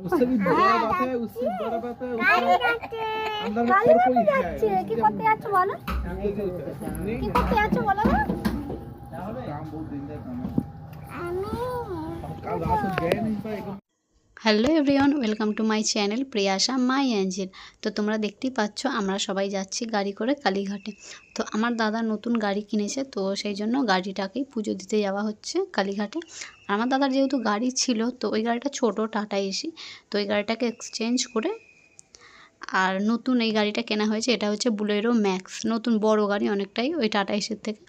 उससे भी बड़ा बात है, उससे बड़ा बात है, अंदर में और कोई है কি করতে যাচ্ছ বলো? কি করতে যাচ্ছ বলো না? काम बहुत दिन तक कल रात से गए नहीं पाए। Hello everyone, welcome to my channel Priyasha my angel. তো তোমরা দেখতেই পাচ্ছ আমরা সবাই যাচ্ছি গাড়ি করে কালীঘাটে। তো আমার দাদা নতুন গাড়ি কিনেছে, তো সেই জন্য গাড়িটাকেই পুজো দিতে যাওয়া হচ্ছে কালীঘাটে। আর আমার দাদার যেহেতু গাড়ি ছিল, তো ওই গাড়িটা ছোটো টাটা এসি, তো ওই গাড়িটাকে এক্সচেঞ্জ করে আর নতুন এই গাড়িটা কেনা হয়েছে। এটা হচ্ছে বুলেরো ম্যাক্স, নতুন বড় গাড়ি অনেকটাই ওই টাটা এসির থেকে।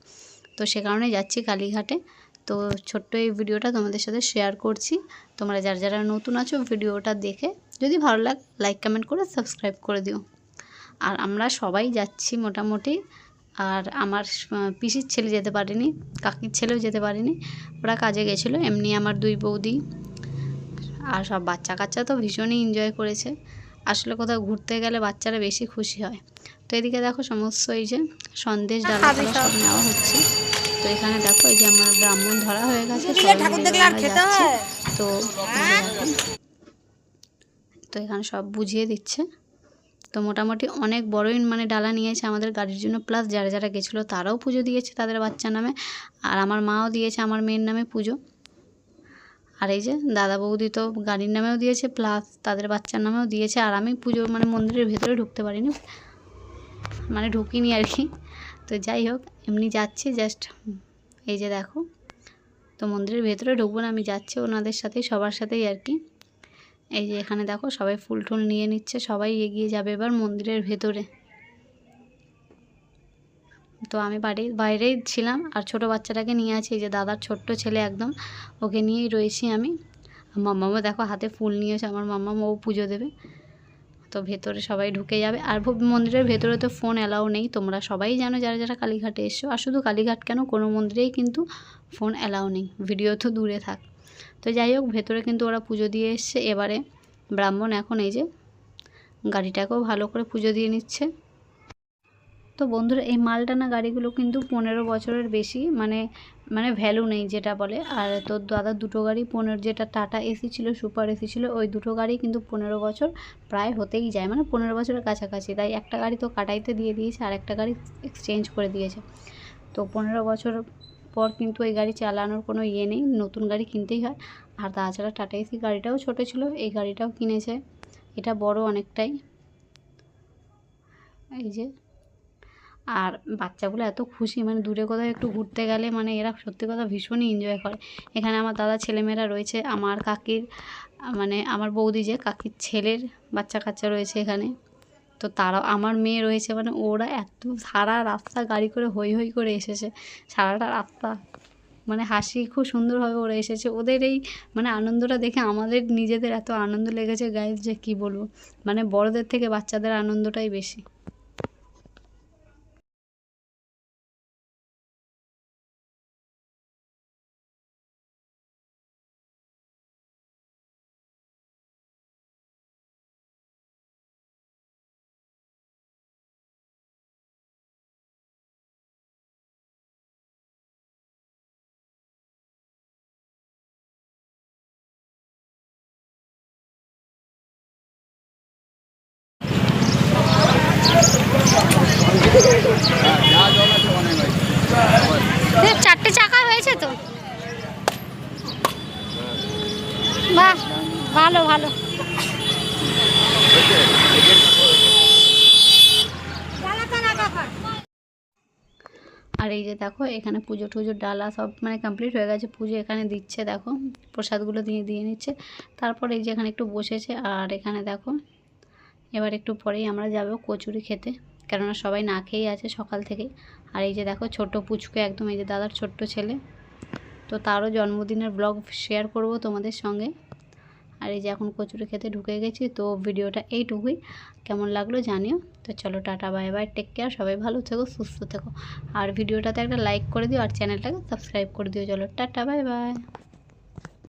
তো সে কারণে যাচ্ছি কালীঘাটে। তো ছোট্ট এই ভিডিওটা তোমাদের সাথে শেয়ার করছি। তোমরা যারা যারা নতুন আছো ভিডিওটা দেখে যদি ভালো লাগে লাইক কমেন্ট করে সাবস্ক্রাইব করে দিও। আর আমরা সবাই যাচ্ছি মোটামুটি। আর আমার পিসির ছেলে যেতে পারেনি, কাকির ছেলেও যেতে পারেনি, ওরা কাজে গেছিলো। এমনি আমার দুই বৌদি আর সব বাচ্চা কাচ্চা তো ভীষণই এনজয় করেছে। আসলে কোথাও ঘুরতে গেলে বাচ্চারা বেশি খুশি হয়। তো এদিকে দেখো সমস্ত এই যে সন্দেশ ডালা সব নেওয়া হচ্ছে। তো এখানে দেখো এই যে আমার ব্রাহ্মণ ধরা হয়ে গেছে, তো এখানে সব বুঝিয়ে দিচ্ছে। তো মোটামুটি অনেক বড়ই মানে ডালা নিয়েছে আমাদের গাড়ির জন্য, প্লাস যারা যারা গেছিলো তারাও পুজো দিয়েছে তাদের বাচ্চার নামে, আর আমার মাও দিয়েছে আমার মেয়ের নামে পুজো। আর এই যে দাদা বৌদি তো গাড়ির নামেও দিয়েছে, প্লাস তাদের বাচ্চার নামেও দিয়েছে। আর আমি পুজো মানে মন্দিরের ভেতরে ঢুকতে পারিনি, মানে ঢুকিনি আর কি। তো যাই হোক এমনি যাচ্ছি জাস্ট, এই যে দেখো। তো মন্দিরের ভেতরে ঢুকবো না, আমি যাচ্ছি ওনাদের সাথেই, সবার সাথেই আর কি। এই যে এখানে দেখো সবাই ফুল টুল নিয়ে নিচ্ছে, সবাই এগিয়ে যাবে এবার মন্দিরের ভেতরে। তো আমি বাইরেই ছিলাম আর ছোট বাচ্চাটাকে নিয়ে আছি, এই যে দাদার ছোট্ট ছেলে একদম, ওকে নিয়েই রয়েছি আমি। মাম্মামও দেখো হাতে ফুল নিয়েছে, আমার মাম্মাম ও পুজো দেবে। তো ভেতরে সবাই ঢুকে যাবে। আর মন্দিরের ভেতরে তো ফোন অ্যালাউ নেই, তোমরা সবাই জানো যারা যারা কালীঘাটে এসছো। আর শুধু কালীঘাট কেন, কোনো মন্দিরেই কিন্তু ফোন অ্যালাউ নেই, ভিডিও তো দূরে থাক। তো যাই হোক ভেতরে কিন্তু ওরা পুজো দিয়ে এসছে। এবারে ব্রাহ্মণ এখন এই যে গাড়িটাকেও ভালো করে পুজো দিয়ে নিচ্ছে। তো বন্ধুরা এই মালটানা গাড়িগুলো কিন্তু 15 বছরের বেশি মানে ভ্যালু নেই যেটা বলে। আর তোর দাদার দুটো গাড়ি 15, যেটা টাটা এসি ছিল সুপার এসি ছিল, ওই দুটো গাড়ি কিন্তু 15 বছর প্রায় হতেই যায়, মানে 15 বছরের কাছাকাছি। তাই একটা গাড়ি তো কাটাইতে দিয়ে দিয়েছে আর একটা গাড়ি এক্সচেঞ্জ করে দিয়েছে। তো 15 বছর পর কিন্তু এই গাড়ি চালানোর কোনো ইয়ে নেই, নতুন গাড়ি কিনতেই হয়। আর তাছাড়া টাটা এসি গাড়িটাও ছোটো ছিল, এই গাড়িটাও কিনেছে, এটা বড় অনেকটাই। এই যে আর বাচ্চাগুলো এত খুশি, মানে দূরে কোথাও একটু ঘুরতে গেলে মানে এরা সত্যি কথা ভীষণই এনজয় করে। এখানে আমার দাদা ছেলেমেয়েরা রয়েছে, আমার কাকির মানে আমার বৌদি যে কাকির ছেলের বাচ্চা কাচ্চা রয়েছে এখানে। তো তারাও, আমার মেয়ে রয়েছে, মানে ওরা এত সারা রাস্তা গাড়ি করে হই হই করে এসেছে, সারাটা রাস্তা মানে হাসি খুব সুন্দরভাবে ওরা এসেছে। ওদের এই মানে আনন্দটা দেখে আমাদের নিজেদের এত আনন্দ লেগেছে গাইজ, যে কী বলবো, মানে বড়দের থেকে বাচ্চাদের আনন্দটাই বেশি। চারটে চাকা হয়েছে তো, বাহ ভালো ভালো। আর এই যে দেখো এখানে পুজো টুজোর ডালা সব মানে কমপ্লিট হয়ে গেছে, পুজো এখানে দিচ্ছে, দেখো প্রসাদগুলো দিয়ে নিচ্ছে। তারপর এই যে এখানে একটু বসেছে। আর এখানে দেখো এবার একটু পরেই আমরা যাব কচুরি খেতে, কেননা সবাই না খেয়েই আছে সকাল থেকেই। আর এই যে দেখো ছোট পুচকু একদম, এই যে দাদার ছোট্ট ছেলে, তো তারও জন্মদিনের ব্লগ শেয়ার করব তোমাদের সঙ্গে। আর এই যে এখন কচুরি খেতে ঢুকে গেছি। তো ভিডিওটা এইটুকুই, কেমন লাগলো জানিও। তো চলো ta-ta bye bye, take care, সবাই ভালো থেকো সুস্থ থেকো। আর ভিডিওটাতে একটা লাইক করে দিও আর চ্যানেলটাকে সাবস্ক্রাইব করে দিও। চলো টাটা বাই বাই।